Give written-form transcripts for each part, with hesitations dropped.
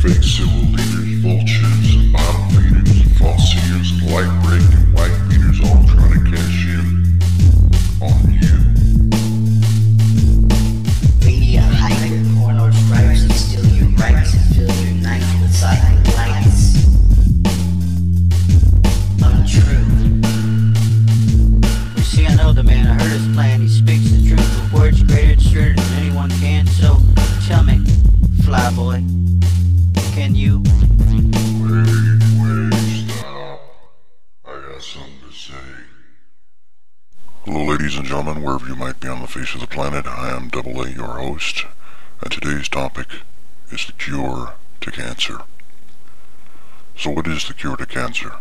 Fake civil leaders, vultures, and bottom feeders, false seers, and light breaking white beaters all trying to cash in on you. Media hype, porno stripes, and steal your rights and fill your night with cycling lights. Untrue. You see, I know the man, I heard his plan. He speaks the truth with words greater and straighter than anyone can. So tell me, flyboy, can you? Wait, stop. I got something to say. Hello ladies and gentlemen, wherever you might be on the face of the planet, I am Double A, your host, and today's topic is the cure to cancer. So what is the cure to cancer?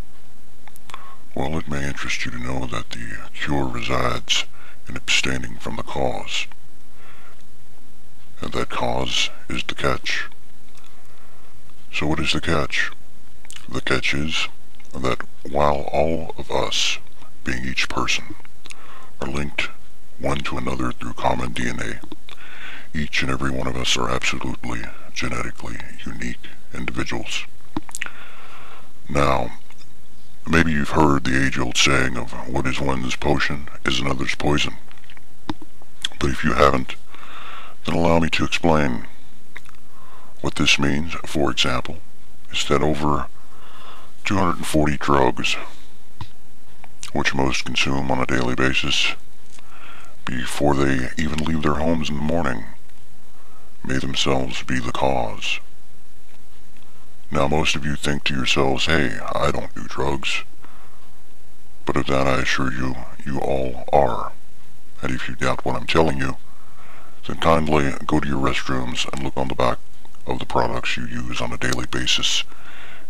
Well, it may interest you to know that the cure resides in abstaining from the cause. And that cause is the catch. So what is the catch? The catch is that while all of us, being each person, are linked one to another through common DNA, each and every one of us are absolutely genetically unique individuals. Now, maybe you've heard the age-old saying of what is one's potion is another's poison. But if you haven't, then allow me to explain. What this means, for example, is that over 240 drugs, which most consume on a daily basis, before they even leave their homes in the morning, may themselves be the cause. Now most of you think to yourselves, hey, I don't do drugs. But of that I assure you, you all are. And if you doubt what I'm telling you, then kindly go to your restrooms and look on the back of the products you use on a daily basis.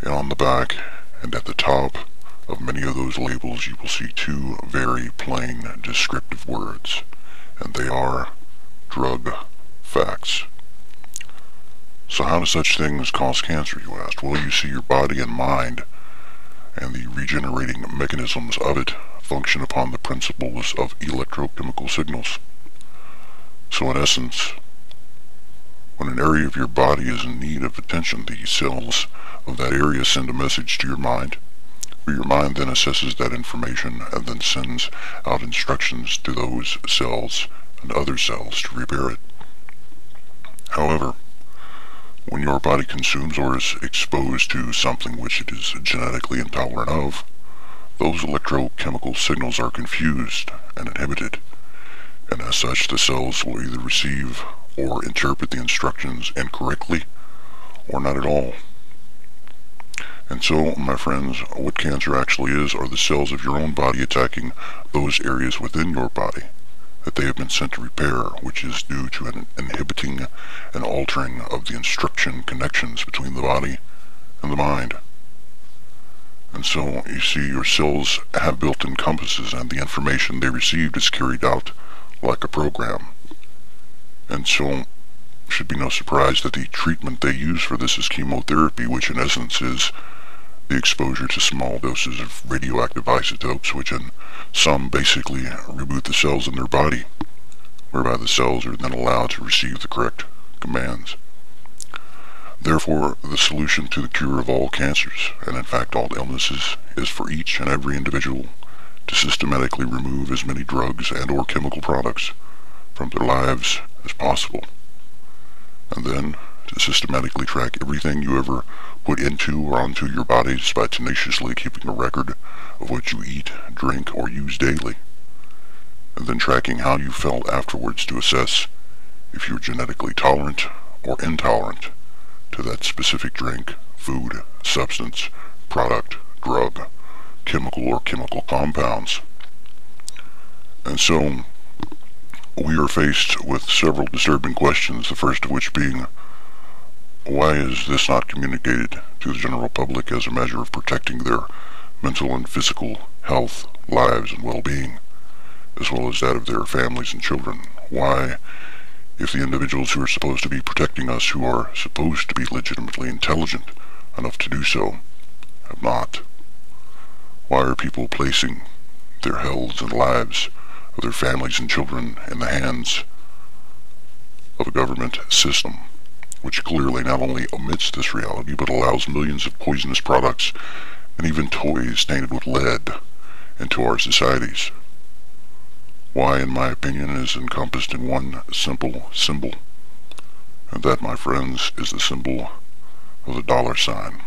And on the back and at the top of many of those labels you will see two very plain descriptive words, and they are drug facts. So how do such things cause cancer, you ask? Well, you see, your body and mind and the regenerating mechanisms of it function upon the principles of electrochemical signals. So in essence, when an area of your body is in need of attention, the cells of that area send a message to your mind, where your mind then assesses that information and then sends out instructions to those cells and other cells to repair it. However, when your body consumes or is exposed to something which it is genetically intolerant of, those electrochemical signals are confused and inhibited, and as such the cells will either receive or interpret the instructions incorrectly or not at all. And so, my friends, what cancer actually is are the cells of your own body attacking those areas within your body that they have been sent to repair, which is due to an inhibiting and altering of the instruction connections between the body and the mind. And so, you see, your cells have built-in compasses, and the information they received is carried out like a program. And so, it should be no surprise that the treatment they use for this is chemotherapy, which in essence is the exposure to small doses of radioactive isotopes, which in some basically reboot the cells in their body, whereby the cells are then allowed to receive the correct commands. Therefore, the solution to the cure of all cancers, and in fact all illnesses, is for each and every individual to systematically remove as many drugs and or chemical products from their lives as possible, and then to systematically track everything you ever put into or onto your bodies by tenaciously keeping a record of what you eat, drink, or use daily, and then tracking how you felt afterwards to assess if you're genetically tolerant or intolerant to that specific drink, food, substance, product, drug, chemical or chemical compounds. And so, we are faced with several disturbing questions, the first of which being, why is this not communicated to the general public as a measure of protecting their mental and physical health, lives, and well-being, as well as that of their families and children? Why, if the individuals who are supposed to be protecting us, who are supposed to be legitimately intelligent enough to do so, have not? Why are people placing their health and lives of their families and children in the hands of a government system which clearly not only omits this reality, but allows millions of poisonous products and even toys tainted with lead into our societies. Why, in my opinion, is encompassed in one simple symbol, and that, my friends, is the symbol of the $.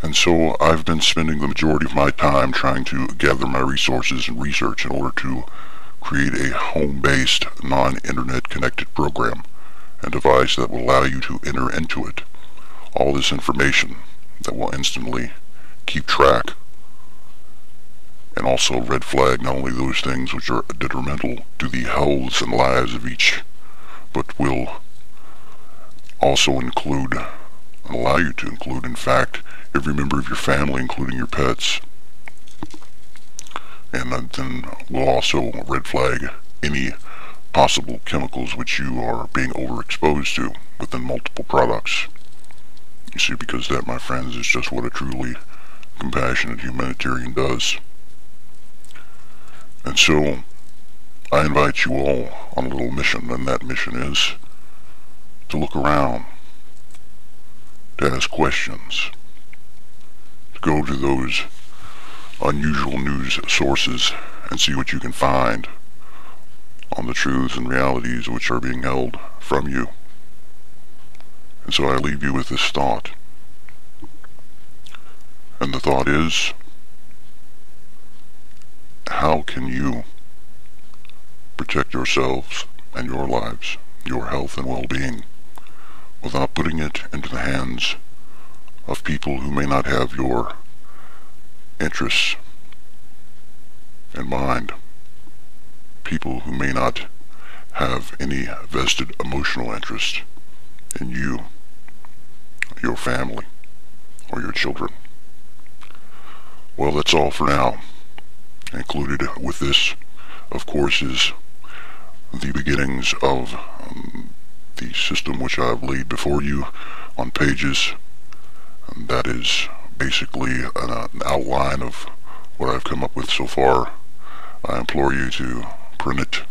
And so I've been spending the majority of my time trying to gather my resources and research in order to create a home-based, non-internet connected program and device that will allow you to enter into it all this information that will instantly keep track and also red flag not only those things which are detrimental to the healths and lives of each, but will also include and allow you to include, in fact, every member of your family, including your pets. And then we'll also red flag any possible chemicals which you are being overexposed to within multiple products. You see, because that, my friends, is just what a truly compassionate humanitarian does. And so, I invite you all on a little mission, and that mission is to look around, to ask questions, to go to those unusual news sources and see what you can find on the truths and realities which are being held from you. And so I leave you with this thought. And the thought is, how can you protect yourselves and your lives, your health and well-being, without putting it into the hands of people who may not have your interests in mind, people who may not have any vested emotional interest in you, your family, or your children. Well, that's all for now. Included with this, of course, is the beginnings of the system which I have laid before you on pages. And that is basically an outline of what I've come up with so far. I implore you to print it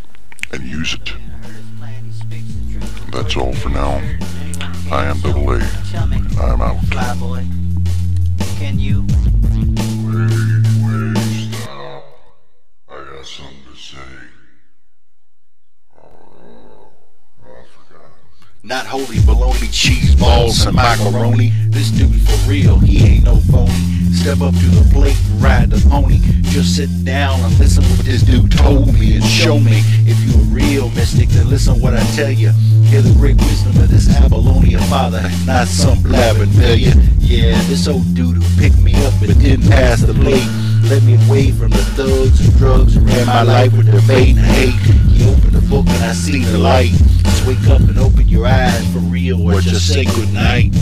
and use it. That's all for now. I am Double A. I'm out. Flyboy, can you? Wait, stop. I got something to say. I forgot. Not holy bologna, cheese balls, and macaroni. This dude for real, he ain't no phony. Step up to the plate and ride the pony. Just sit down and listen what this dude told me and show me. If you a real mystic, then listen what I tell you. Hear the great wisdom of this Apollonian father, not some blabbing failure. Yeah, this old dude who picked me up but didn't pass the plate. Led me away from the thugs and drugs and ran my life with debate and hate. He opened the book and I seen the light. Just wake up and open your eyes for real or just say goodnight.